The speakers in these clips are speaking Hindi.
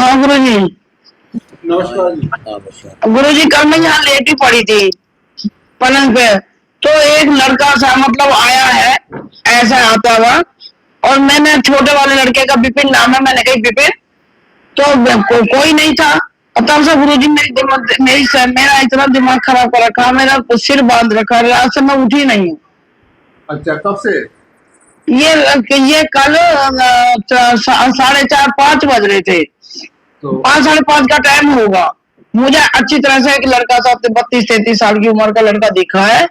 हाँ गुरु जी। नमस्कार जी। गुरु जी कल मैं यहाँ लेटी पड़ी थी पलंग पे, तो एक लड़का सा मतलब आया है, ऐसा आता हुआ। और मैंने छोटे वाले लड़के का विपिन नाम है, मैंने कही विपिन, तो कोई नहीं था। और तब से गुरु जी मेरा इतना दिमाग खराब कर रखा, मेरा सिर बांध रखा, रात से मैं उठी नहीं हूँ। अच्छा, कब से? ये कल 4:30-5 बज रहे थे, तो 5-5:30 का टाइम होगा। मुझे अच्छी तरह से एक लड़का था, 32-33 साल की उम्र का लड़का दिखा है।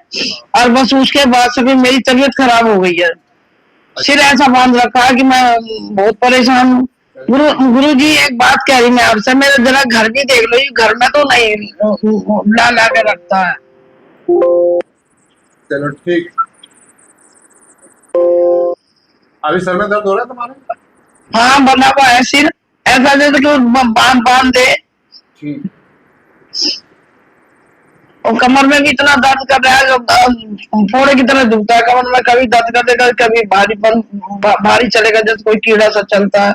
और बस उसके बाद से भी मेरी तबीयत खराब हो गई है, सिर ऐसा बांध रखा है कि मैं बहुत परेशान हूँ। गुरु जी एक बात कह रही मैं आपसे, मेरा जरा घर भी देख लो, ये घर में तो नहीं ला ला के रखता है। चलो ठीक। अभी सर में दर्द हो रहा है तुम्हारे? हाँ बना हुआ है सिर, ऐसा जैसे कि बांध बांध दे। ठीक। और कमर में भी इतना दर्द कर रहा है, फोड़े की तरह दुखता है कमर में, कभी दर्द कर देगा, कभी भारी चलेगा जैसे कोई कीड़ा सा चलता है।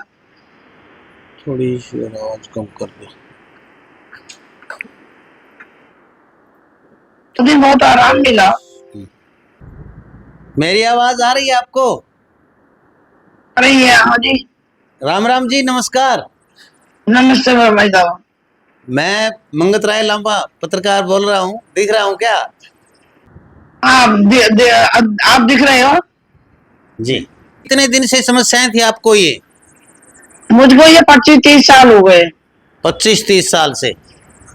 थोड़ी सी आवाज कम कर दो। तो भी बहुत आराम मिला। मेरी आवाज आ रही है आपको? अरे ये हाँ जी। राम राम जी, नमस्कार। नमस्ते भाई साहब। मैं मंगत राय लांबा पत्रकार बोल रहा हूँ। दिख रहा हूँ क्या? आप दिख रहे हो जी। कितने दिन से समस्याएं थी आपको ये? मुझको? ये 25-30 साल हो गए। 25-30 साल से?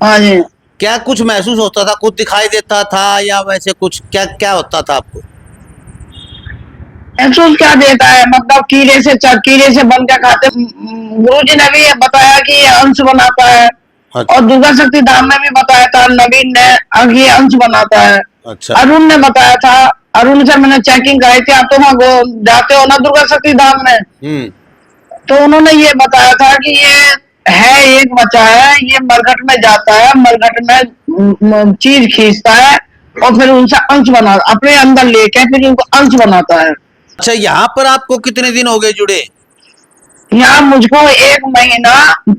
हाँ जी। क्या कुछ महसूस होता था, कुछ दिखाई देता था या वैसे कुछ क्या क्या होता था आपको? महसूस क्या देता है, मतलब कीड़े से बन के खाते। गुरु जी ने भी ये बताया कि ये अंश बनाता है। अच्छा। और दुर्गा शक्ति धाम में भी बताया था नवीन ने, ये अंश बनाता है। अच्छा। अरुण ने बताया था, अरुण से मैंने चेकिंग कराई थी। आप तो वहाँ जाते हो ना दुर्गा शक्ति धाम में, तो उन्होंने ये बताया था कि ये है एक बच्चा है, ये मरघट में जाता है, मरघट में चीज खींचता है और फिर उनसे अंश बना, अपने अंदर लेके फिर उनको अंश बनाता है। अच्छा, यहाँ पर आपको कितने दिन हो गए जुड़े? यहाँ मुझको 1 महीना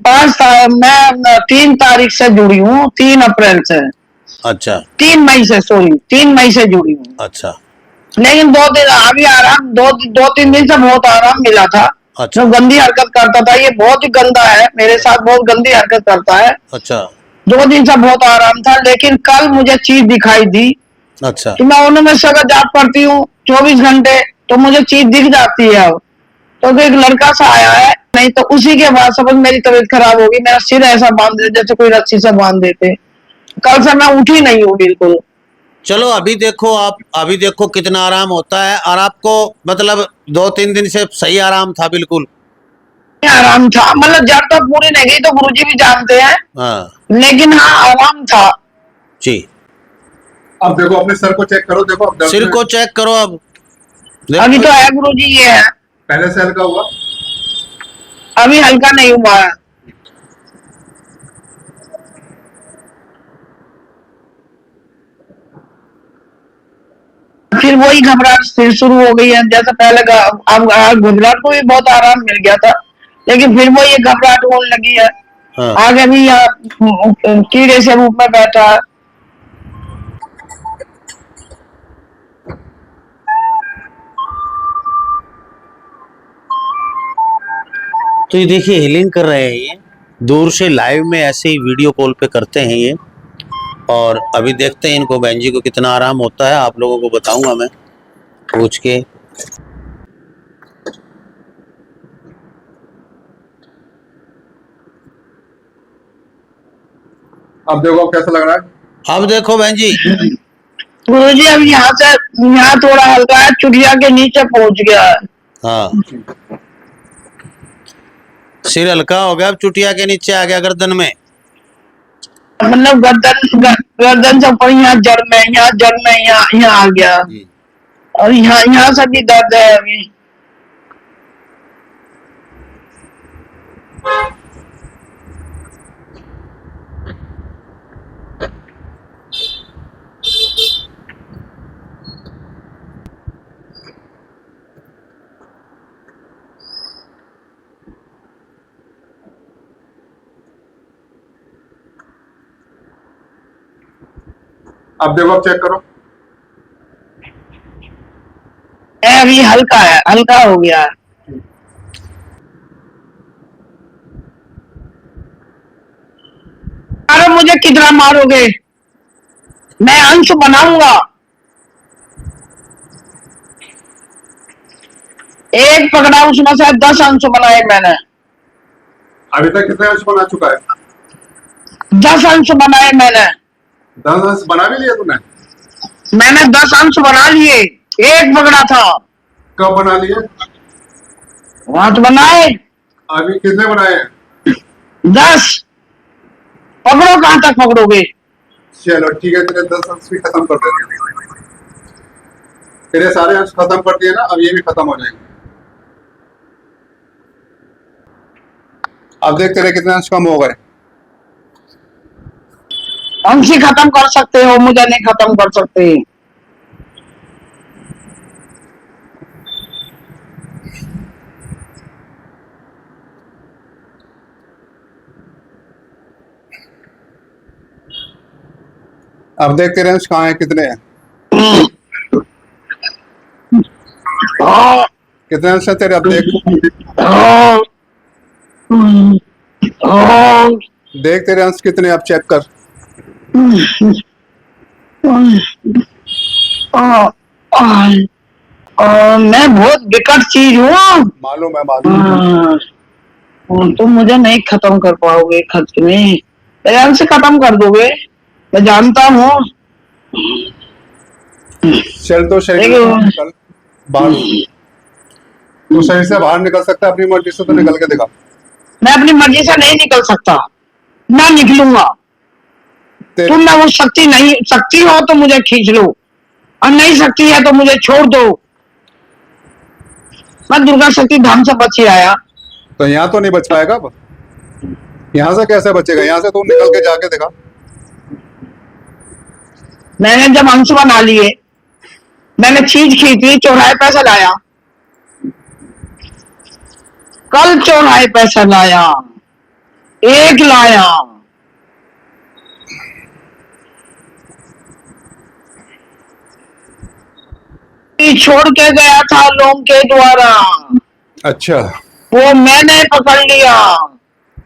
5 साल, मैं 3 तारीख से जुड़ी हूँ, 3 अप्रैल से। अच्छा। 3 मई से, सॉरी 3 मई से जुड़ी हूँ। अच्छा। लेकिन 2 दिन अभी आराम, 2-3 दिन से बहुत आराम मिला था। अच्छा। जो गंदी हरकत करता था, ये बहुत ही गंदा है, मेरे साथ बहुत गंदी हरकत करता है। अच्छा। 2 दिन से बहुत आराम था, लेकिन कल मुझे चीज दिखाई दी। अच्छा। तो मैं उन्होंने से अगर जाप करती हूँ 24 घंटे, तो मुझे चीज दिख जाती है। अब तो एक लड़का सा आया है, नहीं तो उसी के बाद समझ मेरी तबीयत खराब होगी, मेरा सिर ऐसा बांध दे जैसे कोई रस्सी से बांध देते। कल से मैं उठी नहीं हूँ बिल्कुल। चलो अभी देखो, आप अभी देखो कितना आराम होता है। और आपको मतलब 2-3 दिन से सही आराम था बिल्कुल? आराम था, मतलब जड़ तो पूरी नहीं गई, तो गुरुजी भी जानते हैं। हाँ लेकिन हाँ आराम था जी। अब देखो अपने सर को चेक करो, देखो अब दर्द सिर में को चेक करो अब। अभी तो है गुरुजी, ये है। पहले से हल्का हुआ? अभी हल्का नहीं हुआ है। फिर वही घबराहट फिर शुरू हो गई है, जैसे पहले अब घबराहट को भी बहुत आराम मिल गया था, लेकिन फिर वो ये घबराहट होने लगी है। हाँ। आगे भी यहाँ कीड़े से रूप में बैठा है। तो ये देखिए हीलिंग कर रहे हैं ये, दूर से लाइव में ऐसे ही वीडियो कॉल पे करते हैं ये। और अभी देखते हैं इनको, बहन जी को कितना आराम होता है, आप लोगों को बताऊंगा मैं पूछ के। अब देखो कैसा लग रहा है? अब देखो बहन जी। गुरु जी अब यहाँ थोड़ा हल्का है, चुड़िया के नीचे पहुंच गया है। हाँ, सिर हल्का हो गया, अब चुटिया के नीचे आ गया, गर्दन में। मतलब गर्दन से ऊपर, यहाँ जड़ में, यहाँ आ गया। और यहाँ से भी दर्द है अभी। अब देखो, अब चेक करो। अभी हल्का है, हल्का हो गया है। अरे मुझे कितना मारोगे, मैं अंश बनाऊंगा। एक पकड़ा उसमें से 10 अंश बनाए मैंने। अभी तक कितने अंश बना चुका है? 10 अंश बनाए मैंने। 10 अंश बना भी लिया तूने? मैंने 10 अंश बना लिए, एक पकड़ा था। कब बना लिए? वहां तो बनाए अभी कितने बनाए हैं? 10। पकड़ो, कहां तक पकड़ोगे? चलो ठीक है, तेरे 10 अंश भी खत्म कर देते हैं। तेरे सारे अंश खत्म कर दिए ना, अब ये भी खत्म हो जाएंगे। अब देख तेरे कितने अंश कम हो गए। अंश ही खत्म कर सकते हो, मुझे नहीं खत्म कर सकते। अब देख तेरे अंश कहाँ हैं, कितने हैं? हाँ, कितने अंश हैं तेरे? अब देख, हाँ, हाँ, देख तेरे अंश कितने, अब चेक कर। मैं बहुत विकट चीज हूँ। मालूम है, मालूम है। तुम मुझे नहीं खत्म कर पाओगे खर्च में, मेरे से खत्म कर दोगे, मैं जानता हूँ। चल तो शरीर से बाहर निकल, बाहर। तू शरीर से बाहर निकल सकता है अपनी मर्जी से, तो निकल के दिखा। मैं अपनी मर्जी से नहीं निकल सकता, ना निकलूंगा। तुम में वो शक्ति नहीं, शक्ति हो तो मुझे खींच लो, और नहीं शक्ति है तो मुझे छोड़ दो। मैं दुर्गा शक्ति धाम से बच ही आया। तो यहाँ तो नहीं बच पाएगा अब। यहाँ से कैसे बचेगा? यहाँ से तू निकल के जाके दिखा। मैंने जब अंश बना लिए, मैंने चीज खरीदी, चौराहे पैसा लाया, कल चौराहे पैसा लाया, एक लाया। छोड़ के गया था लोगों के द्वारा, अच्छा, वो मैंने पकड़ लिया।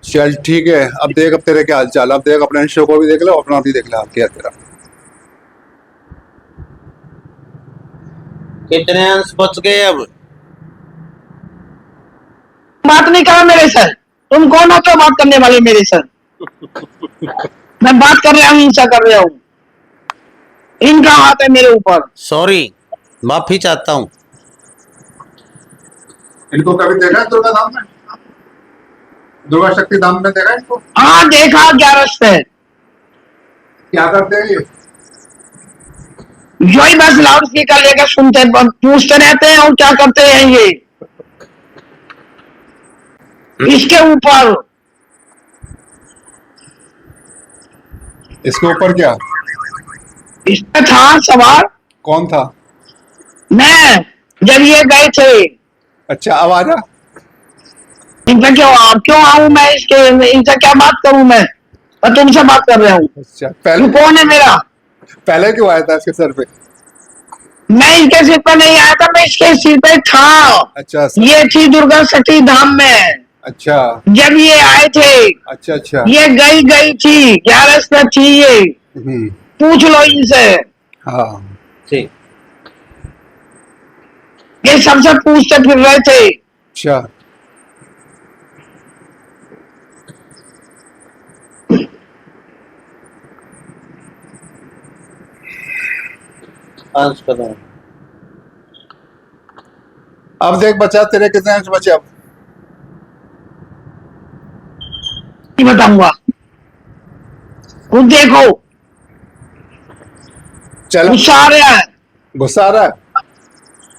चल ठीक है। अब देख, अब तेरे क्या हाल चाल। अब देख, अपने अंशों को भी देख ले, अपना भी देख ले, हाल क्या है तेरा। कितने अंश बच गए अब? बात नहीं करो मेरे सर, तुम कौन हो तो बात करने वाले मेरे सर? मैं बात कर रहा हूँ, हिंसा कर रहा हूँ, इनका हाथ है मेरे ऊपर। सॉरी, माफी चाहता हूँ। इनको कभी देखा है दुर्गा धाम में? दुर्गा शक्ति धाम में देखा है इनको? हाँ देखा, 11 से। क्या करते हैं ये? जो ही बस लाउड स्पीकर लेकर सुनते, पूछते रहते हैं और क्या करते हैं ये। इसके ऊपर, इसके ऊपर क्या? इसमें था सवार। कौन था? मैं, जब ये गए थे। अच्छा, अब आ जा। इनसे क्यों आऊं मैं? इनसे क्या बात करूं मैं तुमसे बात कर रहा हूँ। अच्छा, तू पहले कौन है मेरा? पहले क्यों आया था इसके सर पे? मैं इसके सिर पे नहीं आया था, मैं इसके सिर पे था। अच्छा ये थी दुर्गा शक्ति धाम में, अच्छा जब ये आए थे। अच्छा अच्छा। ये गई थी, 11 से थी ये, पूछ लो इनसे। हाँ ठीक। ये सबसे पूछते फिर रहे थे। अच्छा, अंश खत्म। अब देख बचा, तेरे कितने अंश बचे अब? नहीं बताऊंगा, खुद देखो। चल, गुस्सा आ रहा है। गुस्सा आ रहा है?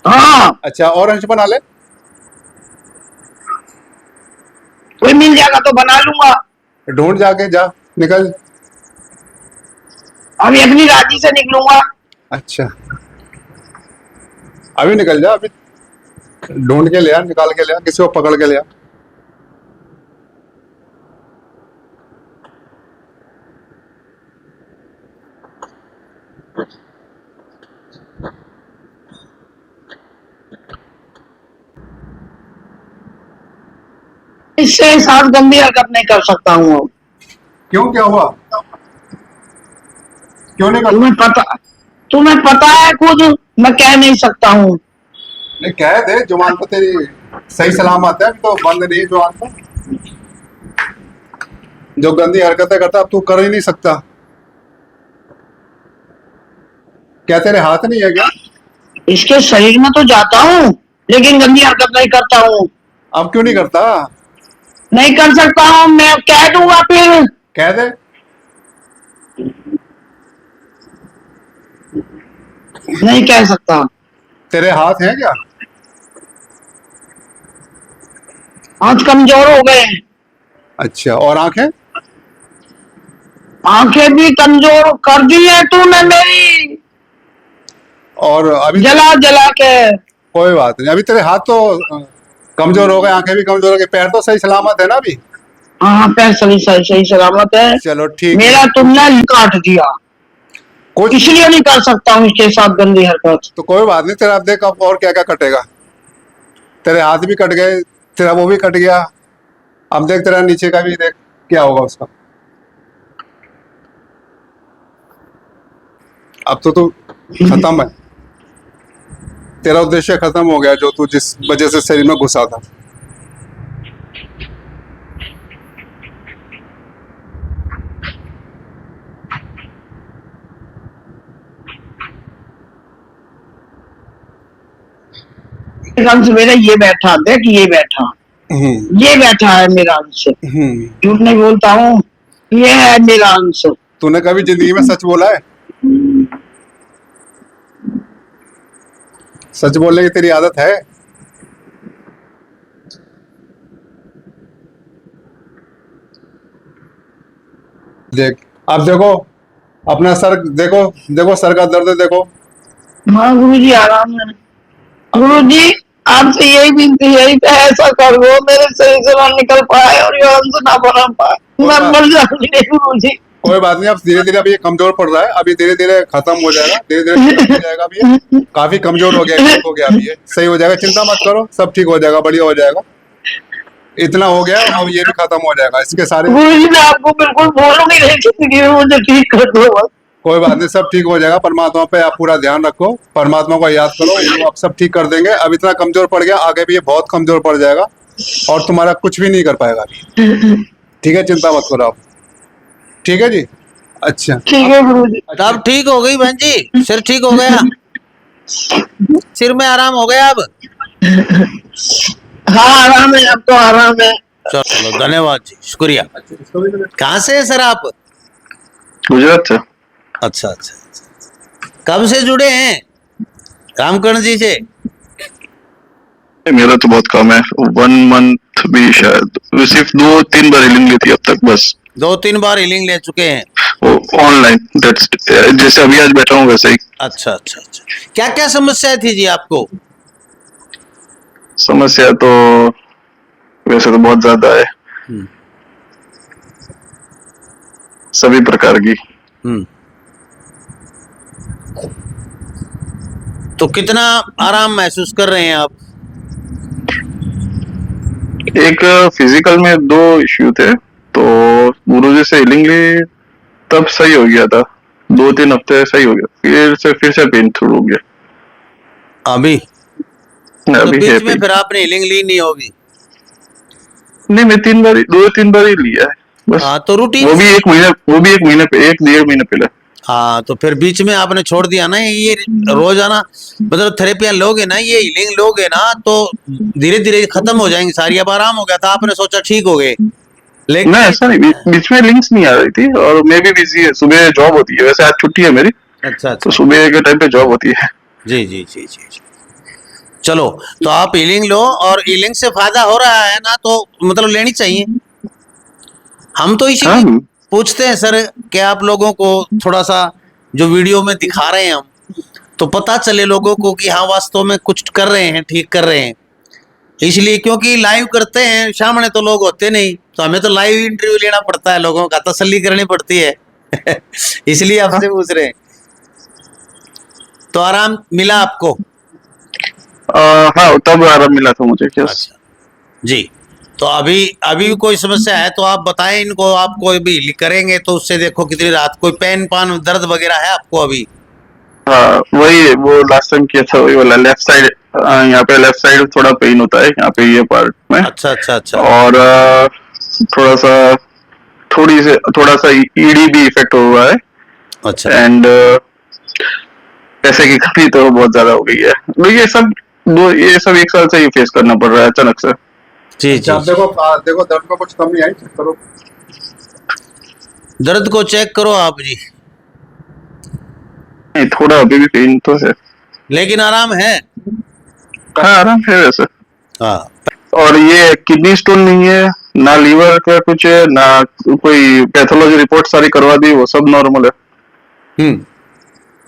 हाँ, अच्छा, और अंश बना ले। कोई मिल जाएगा तो बना लूंगा। ढूंढ, जाके जा, निकल। अभी अपनी राजी से निकलूंगा। अच्छा, अभी निकल जा, अभी ढूंढ के ले आ, निकाल के ले आ, किसी को पकड़ के ले आ। इससे साथ गंदी हरकत नहीं कर सकता हूँ। क्यों, क्या हुआ? क्यों नहीं कर? तुम्हें पता है खुद, मैं कह नहीं सकता हूँ। नहीं, कह दे, जुबान तो तेरी सही सलामत है, अभी तो बंद नहीं है जुबान तो। जो गंदी हरकतें करता अब तू कर ही नहीं सकता। क्या तेरे हाथ नहीं है क्या? इसके शरीर में तो जाता हूँ, लेकिन गंदी हरकत नहीं करता हूँ। अब क्यों नहीं करता? नहीं कर सकता हूँ, मैं कह दूंगा फिर। कह दे। नहीं कह सकता। तेरे हाथ हैं क्या? हाथ कमजोर हो गए हैं। अच्छा, और आंखें? आंखें भी कमजोर कर दी है तूने मेरी, और अभी जला जला के। कोई बात नहीं, अभी तेरे हाथ तो कमजोर हो गए, आंखें भी कमजोर हो गई, पैर तो सही सलामत है ना अभी? हाँ, पैर सही सही सही सलामत है। चलो ठीक है। मेरा तुमने काट दिया, कुछ इसलिए नहीं कर सकता हूँ इसके साथ गंदी हरकत। तो कोई बात नहीं, तेरा अब देख अब और क्या क्या कटेगा। तेरे हाथ भी कट गए, तेरा वो भी कट गया, अब देख तेरा नीचे का भी देख क्या होगा उसका। अब तो तू खत्म है, तेरा उद्देश्य खत्म हो गया जो तू जिस वजह से शरीर में घुसा था। अंश मेरा ये बैठा, देख ये बैठा, ये बैठा है मेरा अंश। झूठ नहीं बोलता हूँ, ये है मेरा अंश। तूने कभी जिंदगी में सच बोला है? सच बोलने की तेरी आदत है? देख, अब देखो अपना सर, देखो देखो सर का दर्द देखो। हाँ गुरुजी, आराम है। गुरुजी, आपसे यही विनती है कि ऐसा कर दो मेरे शरीर से ना निकल पाए और ये अंश ना बना पाए, मैं मर जाऊंगी गुरुजी। कोई बात नहीं, अब धीरे धीरे अभी ये कमजोर पड़ रहा है, अभी धीरे धीरे खत्म हो जाएगा, धीरे धीरे ठीक हो जाएगा। अभी ये काफी कमजोर हो गया, ठीक हो गया, अभी ये सही हो जाएगा, चिंता मत करो, सब ठीक हो जाएगा, बढ़िया हो जाएगा। इतना हो गया, अब ये भी खत्म हो जाएगा, इसके सारे। गुरुजी, मैं आपको बिल्कुल बोलूंगी नहीं जिंदगी में, मुझे ठीक कर दो बस। कोई बात नहीं, सब ठीक हो जाएगा, परमात्मा पे आप पूरा ध्यान रखो, परमात्मा को याद करो, वो आप सब ठीक कर देंगे। अब इतना कमजोर पड़ गया, आगे भी ये बहुत कमजोर पड़ जाएगा और तुम्हारा कुछ भी नहीं कर पाएगा अभी। ठीक है, चिंता मत करो आप। ठीक है जी, अच्छा ठीक है गुरुजी। अब ठीक हो गई बहन जी, सिर ठीक हो गया, सिर में आराम हो गया अब? हाँ आराम है, अब तो आराम है। चलो धन्यवाद जी, शुक्रिया। कहाँ से है सर आप? गुजरात से। अच्छा अच्छा, कब से जुड़े हैं रामकर्ण जी से? मेरा तो बहुत कम है, 1 मंथ भी शायद, सिर्फ 2-3 बार हीलिंग ली थी अब तक बस। 2-3 बार हीलिंग ले चुके हैं? वो ऑनलाइन, दैट्स जैसे अभी आज बैठा हूँ वैसे ही। अच्छा अच्छा अच्छा, क्या क्या समस्या थी जी आपको? समस्या तो वैसे तो बहुत ज्यादा है, सभी प्रकार की। तो कितना आराम महसूस कर रहे हैं आप? एक फिजिकल में 2 इश्यू थे, तो गुरुजी से हीलिंग ली तब सही हो गया था, 2-3 हफ्ते सही हो गया, फिर से पेन शुरू हो गया अभी? तो अभी बीच में फिर आपने हीलिंग ली नहीं होगी? नहीं, मैं 2-3 बार ही लिया है बस। हाँ तो रूटीन, वो भी 1 महीने पे, 1-1.5 महीने पहले। हाँ तो फिर बीच में आपने छोड़ दिया ना। ये रोजाना मतलब थेरेपियां लोगे ना, ये हीलिंग लोगे ना, तो धीरे धीरे खत्म हो जाएंगी सारी। अब आराम हो गया था, आपने सोचा ठीक हो गए, लेकिन नहीं ऐसा नहीं, बीच में लिंक्स नहीं आ रही थी और मैं भी बिजी है, सुबह जॉब होती है, वैसे आज छुट्टी है मेरी। अच्छा तो सुबह के टाइम पे जॉब होती है। जी जी जी जी जी। चलो, तो आप हीलिंग लो, और हीलिंग से फायदा हो रहा है ना, तो मतलब लेनी चाहिए। हम तो इसीलिए पूछते हैं सर कि आप लोगों को थोड़ा सा जो वीडियो में दिखा रहे हैं हम, तो पता चले लोगों को कि हाँ वास्तव में कुछ कर रहे हैं, ठीक कर रहे हैं। इसलिए, क्योंकि लाइव करते हैं, सामने तो लोग होते नहीं, तो हमें तो लाइव इंटरव्यू लेना पड़ता है, लोगों का तसल्ली करनी पड़ती है। इसलिए आपसे पूछ रहे हैं। तो आराम मिला आपको? हाँ, तब आराम मिला था मुझे। अच्छा जी, तो अभी अभी कोई समस्या है तो आप बताएं इनको, आप कोई भी करेंगे तो उससे देखो कितनी राहत, कोई पेन पान दर्द वगैरह है आपको अभी? हाँ वही, वो लास्ट टाइम किया था वही वाला लेफ्ट साइड, यहाँ पे लेफ्ट साइड थोड़ा पेन होता है यहाँ पे ये पार्ट में। अच्छा अच्छा अच्छा। और थोड़ा सा थोड़ा सा ईडी भी इफेक्ट हुआ है। अच्छा एंड पैसे की कमी तो बहुत ज्यादा हो गई है। तो ये सब एक साल से ही फेस करना पड़ रहा है अचानक से। जी जी अच्छा, आप जी। देखो दर्द में कुछ कमी आई, चेक करो। दर्द को चेक करो आप जी, नहीं, थोड़ा अभी भी पेन तो है। लेकिन आराम है। हाँ आराम है वैसे। हाँ और ये किडनी स्टोन नहीं है, ना लीवर का कुछ है, ना कोई पैथोलॉजी रिपोर्ट सारी करवा दी, वो सब नॉर्मल है। हम्म।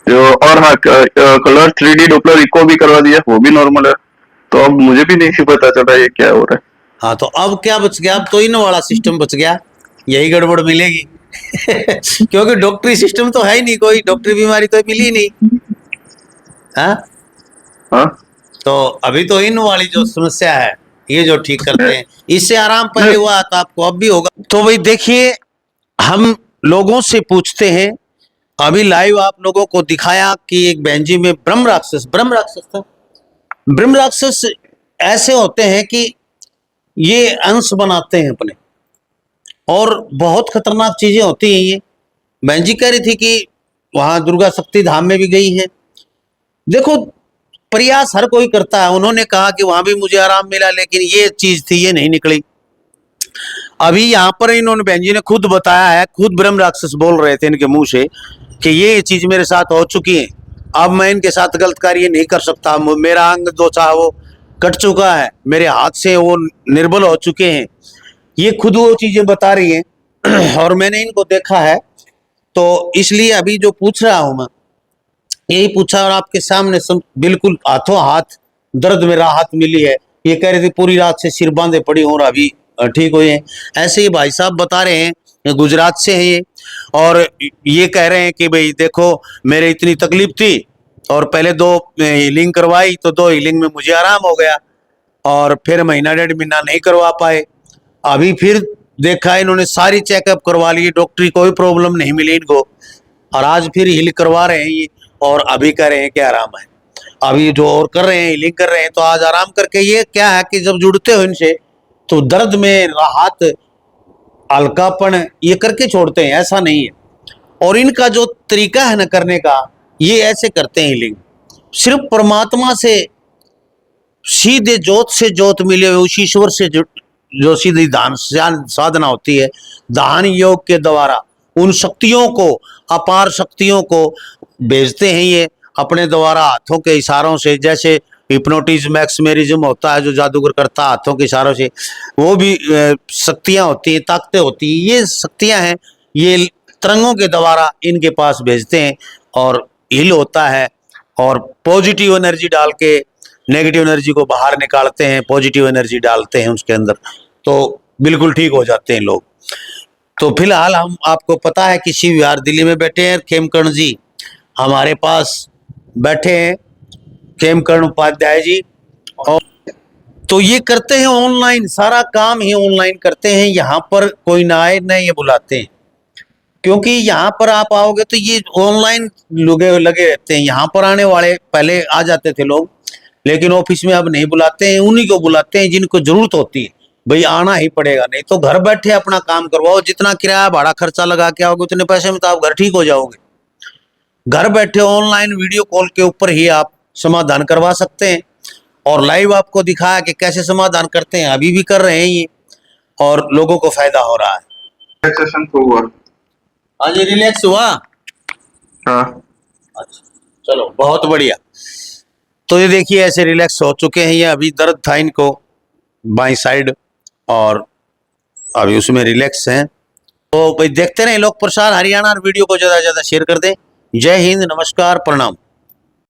जो और हाँ, कलर 3D डॉपलर इको भी करवा दिया, वो भी नॉर्मल है। तो अब मुझे भी नहीं पता चला ये क्या हो रहा है। हाँ तो अब क्या बच गया? अब तो इन वाला सिस्टम बच गया, यही गड़बड़ मिलेगी। क्योंकि डॉक्टरी सिस्टम तो है ही नहीं, कोई डॉक्टरी बीमारी तो मिली नहीं। हाँ हाँ तो अभी तो इन वाली जो समस्या है ये जो ठीक करते हैं, इससे आराम पहले हुआ तो आपको अब भी होगा। तो भाई देखिए, हम लोगों से पूछते हैं, अभी लाइव आप लोगों को दिखाया कि एक बेंजी में ब्रह्म राक्षस था। ब्रह्म राक्षस ऐसे होते हैं कि ये अंश बनाते हैं अपने, और बहुत खतरनाक चीजें होती हैं ये। बेंजी कह रही थी कि वहां दुर्गा शक्ति धाम में भी गई है। देखो प्रयास हर कोई करता है, उन्होंने कहा कि वहां भी मुझे आराम मिला, लेकिन ये चीज थी ये नहीं निकली। अभी यहाँ पर इन्होंने बेंजी ने खुद बताया है, खुद ब्रह्म राक्षस बोल रहे थे इनके मुंह से कि ये चीज मेरे साथ हो चुकी है, अब मैं इनके साथ गलत कार्य नहीं कर सकता, मेरा अंग जो चाह वो कट चुका है, मेरे हाथ से वो निर्बल हो चुके हैं, ये खुद वो चीजें बता रही हैं। और मैंने इनको देखा है, तो इसलिए अभी जो पूछ रहा हूं मैं यही पूछा, और आपके सामने बिल्कुल हाथों हाथ दर्द में राहत मिली है। ये कह रहे थे पूरी रात से सिर बांधे पड़ी हूं और अभी ठीक हुए हैं। ऐसे ही भाई साहब बता रहे हैं, गुजरात से है ये, और ये कह रहे हैं कि भाई देखो मेरे इतनी तकलीफ थी और पहले 2 हीलिंग करवाई तो 2 हीलिंग में मुझे आराम हो गया, और फिर महीना 1.5 महीना नहीं करवा पाए। अभी फिर देखा इन्होंने, सारी चेकअप करवा लिए, डॉक्टरी कोई प्रॉब्लम नहीं मिली इनको, और आज फिर हील करवा रहे हैं ये, और अभी कह रहे हैं कि आराम है। अभी जो और कर रहे हैं, हीलिंग कर रहे हैं, तो आज आराम करके ये क्या है कि जब जुड़ते हो इनसे तो दर्द में राहत, हल्कापन ये करके छोड़ते हैं, ऐसा नहीं है। और इनका जो तरीका है ना करने का, ये ऐसे करते हैं हीलिंग, सिर्फ परमात्मा से सीधे ज्योत से ज्योत मिले हुए उस ईश्वर से जो सीधी दान साधना होती है, दान योग के द्वारा उन शक्तियों को, अपार शक्तियों को भेजते हैं ये अपने द्वारा हाथों के इशारों से। जैसे हिप्नोटिज्म, मैक्समेरिज्म होता है जो जादूगर करता है हाथों के इशारों से, वो भी शक्तियां होती हैं, ताकतें होती हैं, ये शक्तियां हैं, ये तरंगों के द्वारा इनके पास भेजते हैं और हील होता है। और पॉजिटिव एनर्जी डाल के नेगेटिव एनर्जी को बाहर निकालते हैं, पॉजिटिव एनर्जी डालते हैं उसके अंदर, तो बिल्कुल ठीक हो जाते हैं लोग। तो फिलहाल हम, आपको पता है कि शिव विहार दिल्ली में बैठे हैं, खेमकर्ण जी हमारे पास बैठे हैं, खेमकर्ण उपाध्याय जी, और तो ये करते हैं ऑनलाइन, सारा काम ही ऑनलाइन करते हैं। यहाँ पर कोई ना आए ना ये बुलाते हैं, क्योंकि यहाँ पर आप आओगे तो ये ऑनलाइन लगे रहते हैं। यहाँ पर आने वाले पहले आ जाते थे लोग, लेकिन ऑफिस में अब नहीं बुलाते हैं, उन्हीं को बुलाते हैं जिनको जरूरत होती है। भाई आना ही पड़ेगा, नहीं तो घर बैठे अपना काम करवाओ, जितना किराया भाड़ा खर्चा लगा के आओगे उतने पैसे में तो आप घर ठीक हो जाओगे। घर बैठे ऑनलाइन वीडियो कॉल के ऊपर ही आप समाधान करवा सकते हैं, और लाइव आपको दिखाया कि कैसे समाधान करते हैं, अभी भी कर रहे हैं ये, और लोगों को फायदा हो रहा है। सेशन तो हुआ। हाँ जी, रिलैक्स हुआ। हाँ अच्छा चलो बहुत बढ़िया। तो ये देखिए ऐसे रिलैक्स हो चुके हैं ये, अभी दर्द था इनको बाई साइड और अभी उसमें रिलैक्स हैं। तो भाई देखते रहे लोक प्रसार हरियाणा, और वीडियो को ज़्यादा से ज़्यादा शेयर कर दें। जय हिंद, नमस्कार, प्रणाम।